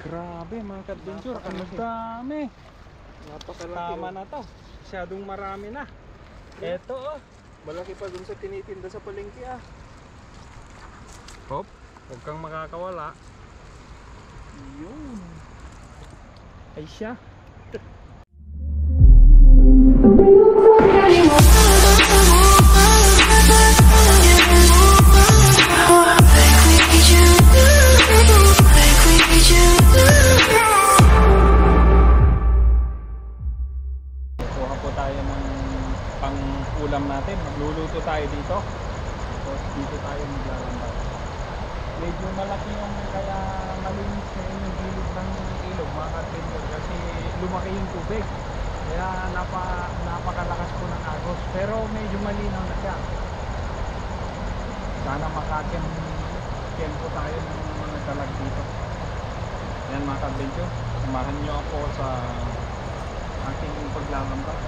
Grabe mga ka-adventure, ang dami. Napakalaki. Tama na to. Masyadong marami na. Eto oh. Malaki pa dun sa tinitinda sa palengke ah. Hop, huwag kang makakawala. Yun. Ay siya. Kuha po tayo ng pang-ulam natin. Magluluto tayo dito. Tapos dito tayo maglalambay. Medyo malaki yung kaya malinis na yung gilid ng ilog mga ka-adventure kasi lumaki yung tubig. Kaya napakalakas po ng agos. Pero medyo malinaw na siya. Sana makakin po tayo ng mga dalag dito. Yan mga ka-adventure. Samahan nyo ako sa aking paglalambay.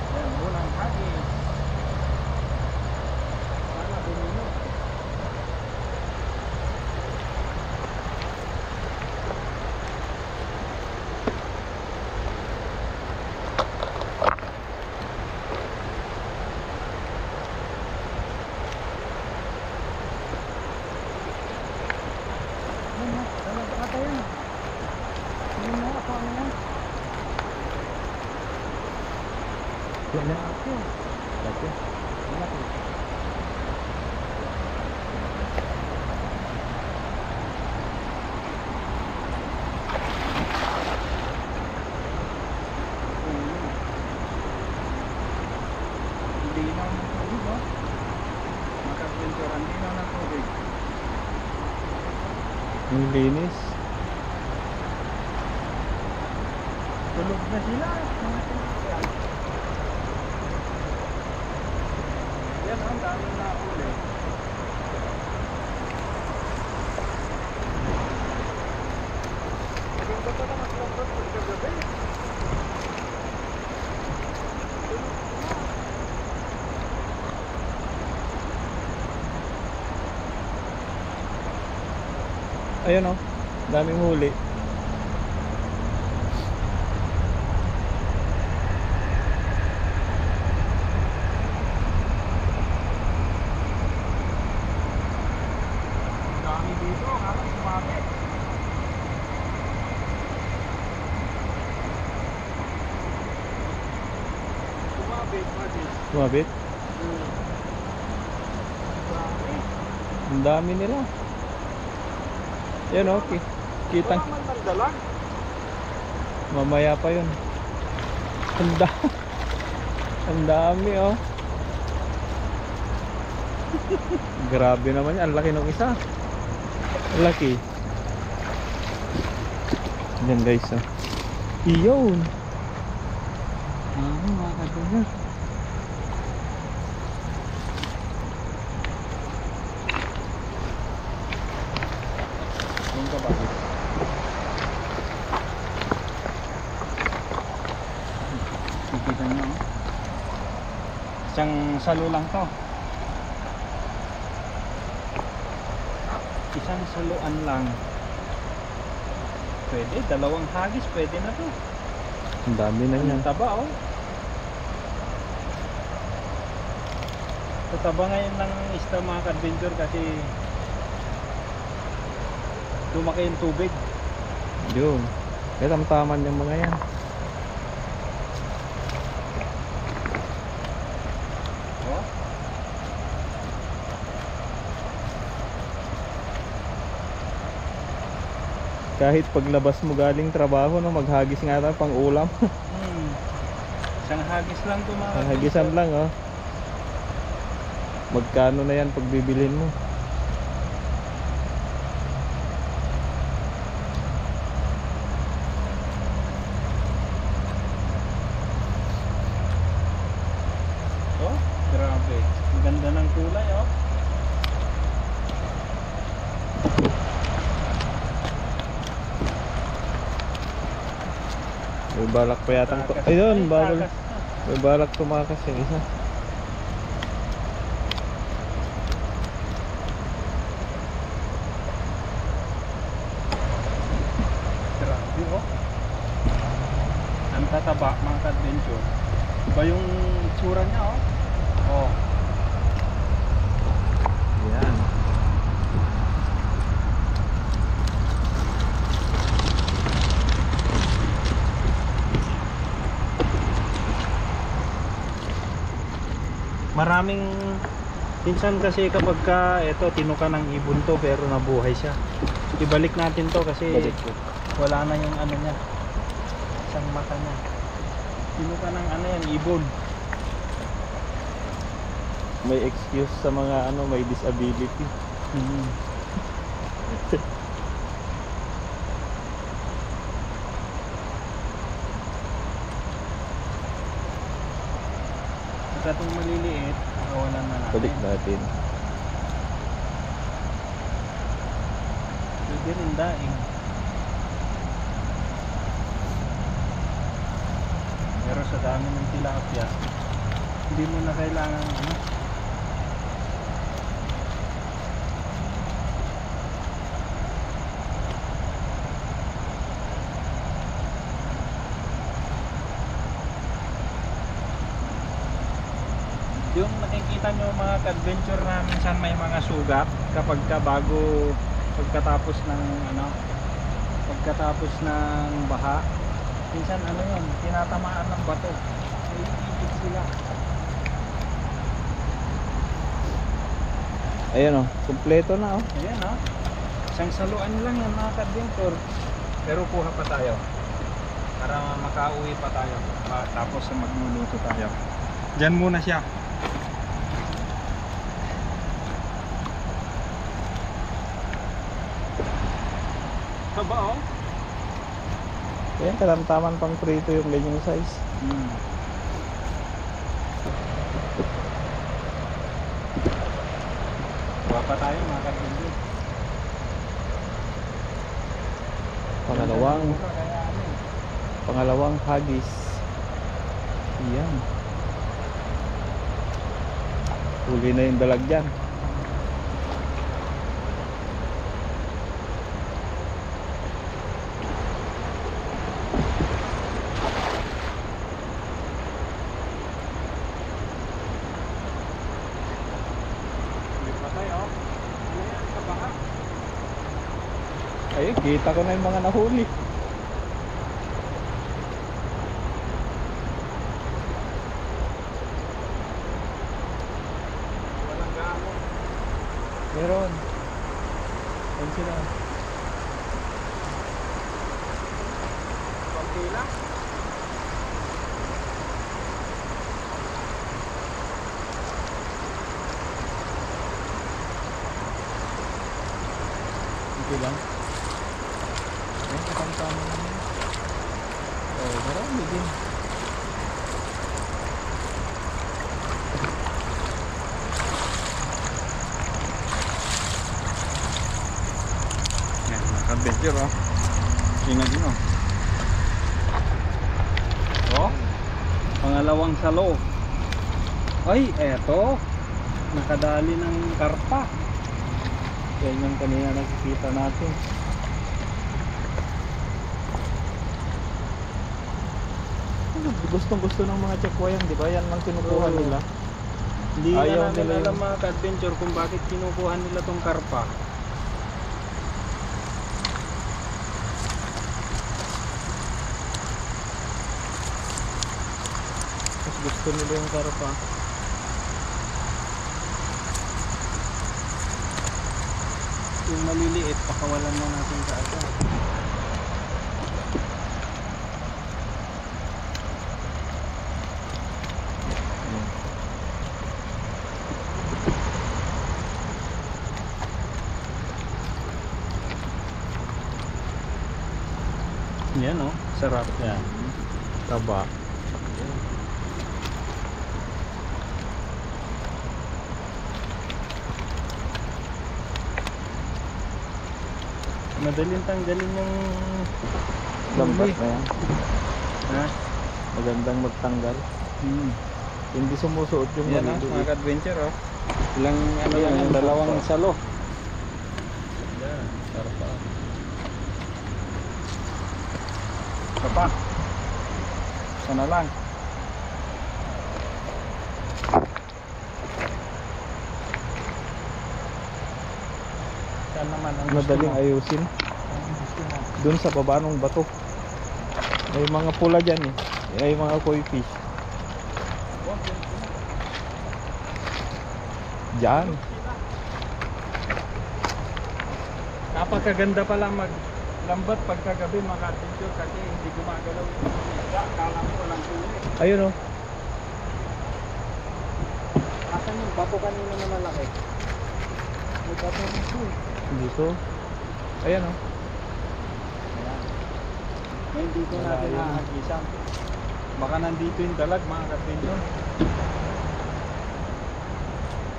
Yan, unang hagis. Sana bumino. Linaw ng tubig oh. Maka-adventure, ang linaw ng tubig. Ang linis. Tulog na sila. Yan ang daming nahuli. Maganda pa na maglambot pagkagabi. Ayun oh, daming huli. Ang dami dito, akala sumabit. Sumabit, Magis. Sumabit? Dami. Ang dami nila. Yan okay. Kitang Wala man nagdala. mamaya pa yun. Ang dami oh. Grabe naman yan. Ang laki ng isa. Ang laki. Yan guys oh. Iyon. Mga kadungan. Yung kabagi. Nakikita nyo oh. Isang salo lang to. Isang saluan lang. Pwede, dalawang hagis pwede na to. Ang dami na yan. Ang taba oh. Tataba ngayon ng isda mga ka-adventure kasi lumaki yung tubig. Yun. Kaya tamtaman yung mga yan. Oh. Kahit paglabas mo galing trabaho no, maghagis nga tayo pang ulam. Isang hagis lang to mga Hagisan lang oh. Magkano na yan pag bibilhin mo? Oh, grabe. Ang ganda ng kulay oh. May balak pa yatang to. Ayun, bawal. May balak tumakas yung isa. Grabe oh. Ang tataba mga ka-adventure. Iba yung itsura niya oh. Oh. Yan. Maraming minsan kasi kapag ka ito tinuka ng ibon to pero nabuhay siya. Ibalik natin to kasi Balik ko. wala na yung ano niya. Isang mata niya. Tinuka ng ano yan, ibon. May excuse sa mga ano, may disability. Sa itong maliliit, kawalan na natin. Balik natin. Pwede rin daing. Pero sa dami ng tilapia, hindi mo na kailangan ano. Yung nakikita nyo mga ka-adventure na minsan may mga sugat kapag ka bago pagkatapos ng ano, pagkatapos ng baha, minsan ano yun, tinatamaan ng bato, naiipit sila. Ayan o, kumpleto na o. Ayan o, isang saluan lang yan mga ka-adventure, pero kuha pa tayo para makauwi pa tayo, tapos magluluto tayo. Diyan muna siya. Ba oh? Ayan, katamtaman pang prito yung ganyang size. Kuha pa tayo mga ka-adventure. Pangalawang hagis. Ayan. Huli na yung dalag dyan. Ayun, kita ko na yung mga nahuli. Walang gamo. Meron. Ayun sila. Konti lang. Okay lang. Ayun, katamtaman na yun. Oh, marami din. Yan, naka-adventure oh. Tingnan nyo. Oh, pangalawang salo. Ay, eto. Nakadali ng karpa. Yan yung kanina nakikita natin. Gustong gusto ng mga chekwayan, di ba? Yan lang kinukuha Oo. nila. Hindi Ayaw na namin nila alam yung- mga ka-adventure kung bakit kinukuha nila tong karpa. Mas gusto nila yung karpa. Yung maliliit, pakawalan na natin kaagad. Yan oh, sarap yan. Taba. Madaling tanggalin yung Lambat huli. na yan. Ha? Magandang magtanggal. Hindi sumusuot yung Yan maliliit. mga adventure oh. Ilang ano Ayan, lang yan, yung dalawang sakto. salo. Yan, sarap pa. Ito pa. Ito na lang. Saan naman ang gusto Madaling mo? ayusin. Ang gusto mo? Doon sa baba ng bato. May mga pula dyan eh. May mga koi fish. Diyan. Napakaganda pala maglambat pagkagabi mga adventure kasi hindi gumagalaw yung isda. Kala mo walang huli. Ayun oh. Asan yung bato kanina na malaki? May bato nito eh. Dito. Ayan oh. Ayan. Ngayon dito natin Malayo. naagisan. Baka nandito yung dalag mga adventure.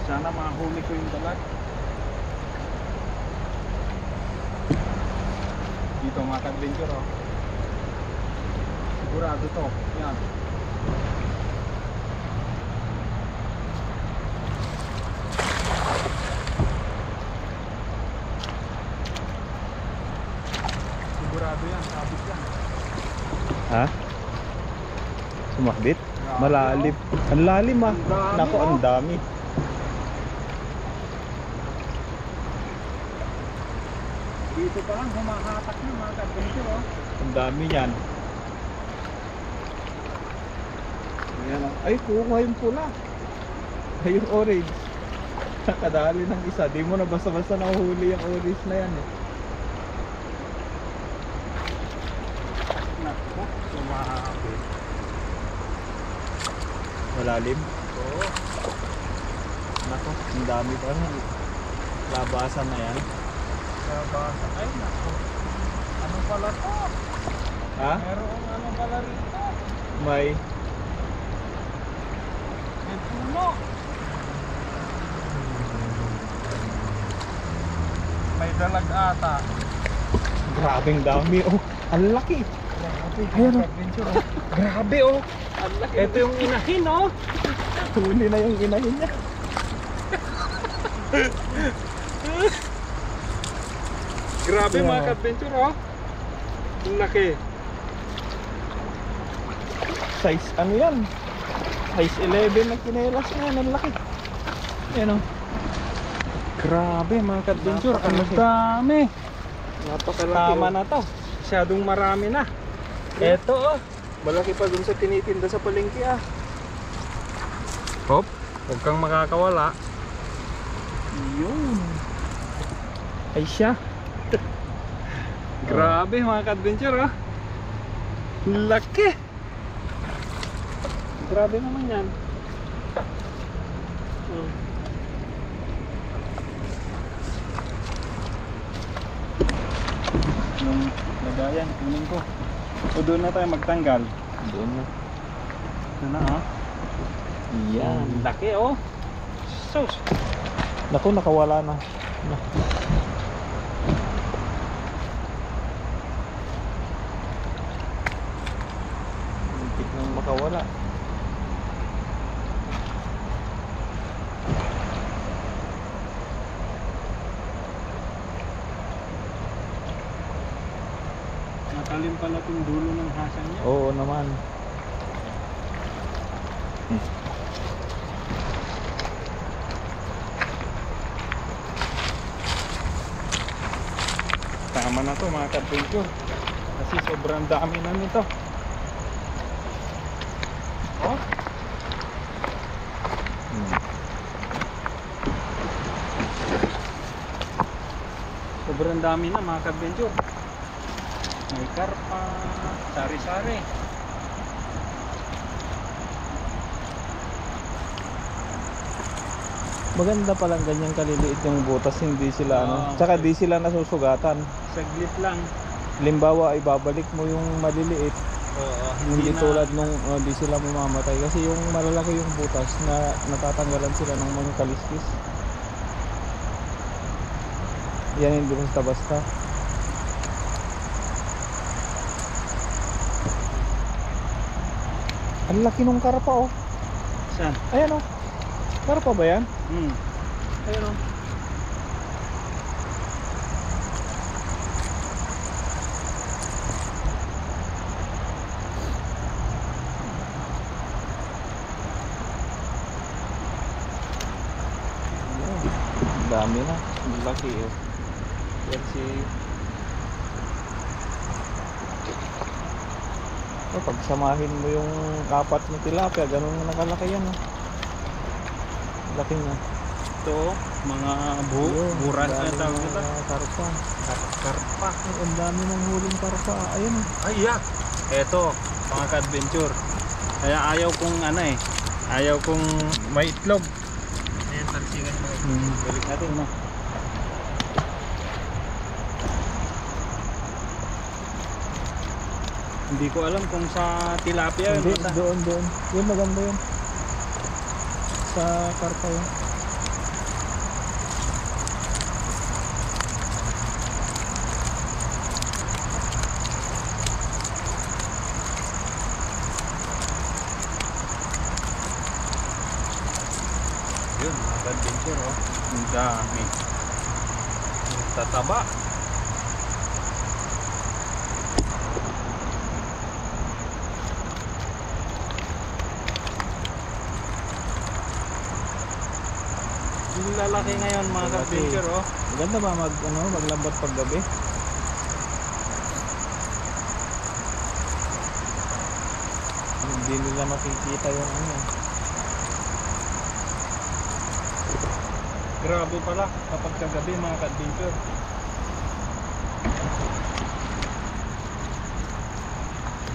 Sana mahuli ko yung dalag. Dito mga adventure oh. Sigurado to. Yan. Sigurado yan. Sabit yan. Ha? Sumakbit? Grabe, Malalim. Ang lalim ah. Ang dami, Nako, ang oh. dami. Dito pa lang humahatak na mga adventure oh. Ang dami yan. Ayan oh. Ay, kuha yung pula. Ay, yung orange. Nakadali ng isa. Di mo na basta-basta nahuhuli yung orange na yan eh. Naku, sumabit. Malalim. Oo. Nako, ang dami pa na. Labasan na yan. Nabasa. Ay naku. Ano pala to? Ha? Merong ano pala rito? May May puno. May dalag ata. grabing dami oh. Ang laki. Grabe, Ayan, oh. adventure oh. Grabe oh. Ang laki. Ito yung inahin oh. Huli na yung inahin niya. Grabe Yeah. mga adventure oh. Ang laki. Size ano yan? Size 11 na kinelas na yan. Ang laki. Yan oh. Grabe mga adventure. Ang Napakalaki. dami. Napakalaki. Tama oh. na to. Masyadong marami na. Eto oh. Malaki pa dun sa tinitinda sa palengke ah. Hop, huwag kang makakawala. Yun. Ay siya. Grabe mga ka-adventure oh. Laki. Grabe naman yan. Yung lagayan, kunin ko. O doon na tayo magtanggal. Doon na. Doon na oh. Yan. Laki oh. Sus. Naku, nakawala na. Muntik nang makawala. Matalim pala itong dulo ng hasang niya. Oo naman. Tama na to mga ka-adventure. Kasi sobrang dami na nito. Oh. Sobrang dami na mga ka-adventure. May karpa, sari-sari. Maganda palang ganyan kaliliit yung butas, hindi sila ano. Oo. Tsaka di sila nasusugatan. Saglit lang. Halimbawa ay babalik mo yung maliliit, Oo. hindi tulad nung di sila mamamatay kasi yung malalaki yung butas na natatanggalan sila ng mga kaliskis. Yan hindi basta-basta. Ang laki nung karpa oh. Saan? Ayan oh. Karpa ba yan? Ayun o. Ang dami na. Ang laki oh. Yan si... Oh, pagsamahin mo yung kapat na tilapia, ganun na nakalaki yan oh. Laki niya. Ito, mga buras na tawag nila. Karpa. Karpa. Ay, ang dami ng huling karpa. Ayun oh. Ay, yak! Eto, mga ka-adventure. Kaya ayaw kong ano eh. Ayaw kong may itlog. Ayan, talsingan mo. Balik natin na. Hindi ko alam kung sa tilapia Hindi, yun. Basta. doon. Yun, maganda yun. Sa karpa yun. Yun, mga ka-adventure oh. Ang dami. Ang tataba. Yung lalaki ngayon mga Lalaki. ka-adventure oh. Maganda ba maglambat pag gabi? Hindi nila makikita yung ano. Grabe pala kapag kagabi mga ka-adventure.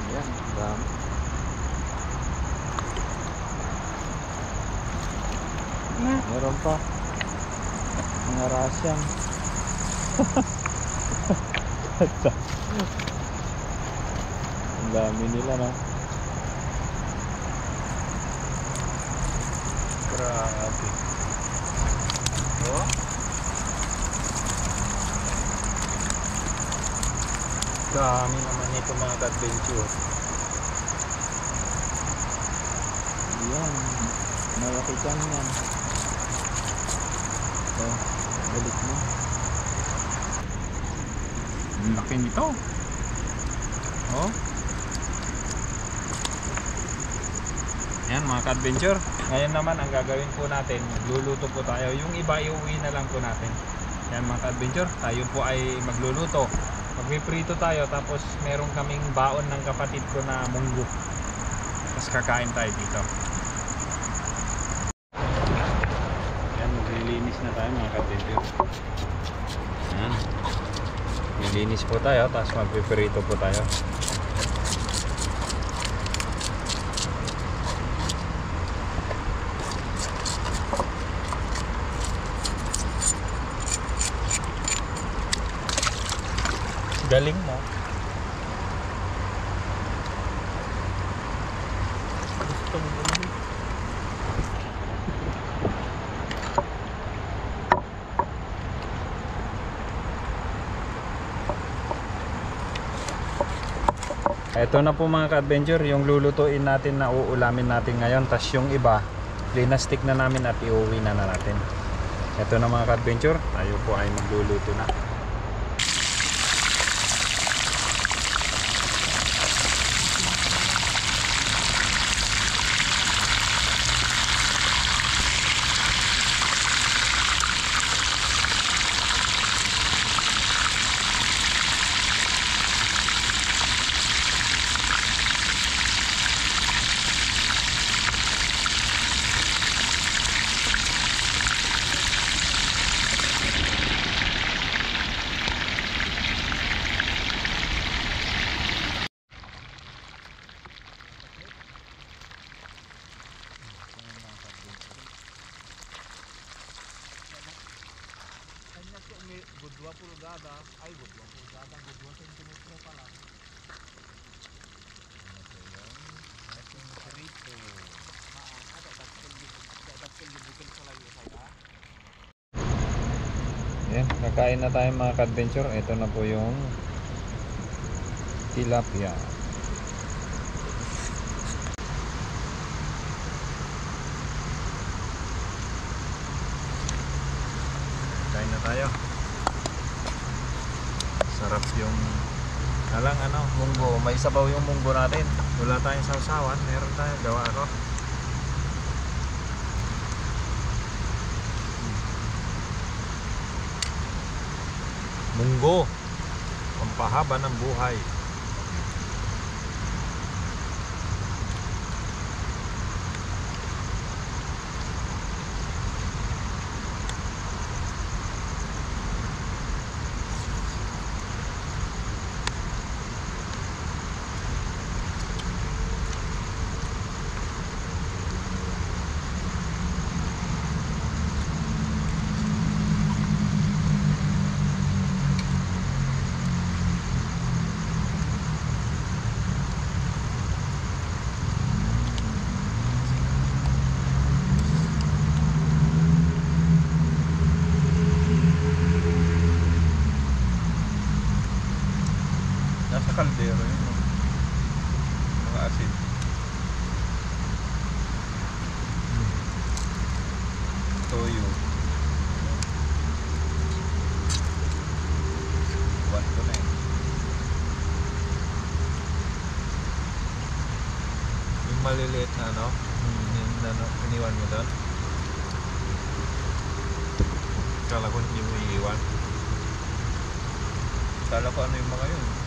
Ayan, dami. Meron pa. Mga Russian. Ang dami nila no. Grabe. Oh. Dami naman ito mga ka-adventure. Ayan. Malaki kan yan. Oh, balik mo. Ang laki nito. Oh. Yan mga ka-adventure. Ngayon naman ang gagawin po natin, magluluto po tayo. Yung iba iuwi na lang po natin. Yan mga ka-adventure, tayo po ay magluluto. Magpiprito tayo tapos meron kaming baon ng kapatid ko na munggo. Tapos kakain tayo dito. Yan, maglilinis na tayo mga ka-adventure. Yan. Maglilinis po tayo tapos magpiprito po tayo. Galing mo. Gusto mo naman. Ito na po mga ka-adventure, yung lulutuin natin na uulamin natin ngayon. Tas yung iba, linastik na namin at iuwi na natin. Ito na mga ka-adventure, tayo po ay magluluto na. Gudwa pulgada, ay gudwa pulgada, gudwa sentimetro pala. Ating prito. Yan, kakain na tayo mga ka-adventure. Ito na po yung tilapia. na tayo. Sarap yung alang ano, Munggo, may sabaw yung munggo natin. wala tayong sausawan, meron tayong gawa ko. Munggo, pampahaba ng buhay. Nasa kaldero yun. Mga asin. Toyo. Buwan ko na eh. Yung maliliit na ano, iniwan mo doon. Kala ko hindi mo iiwan. Kala ko ano yung mga yun.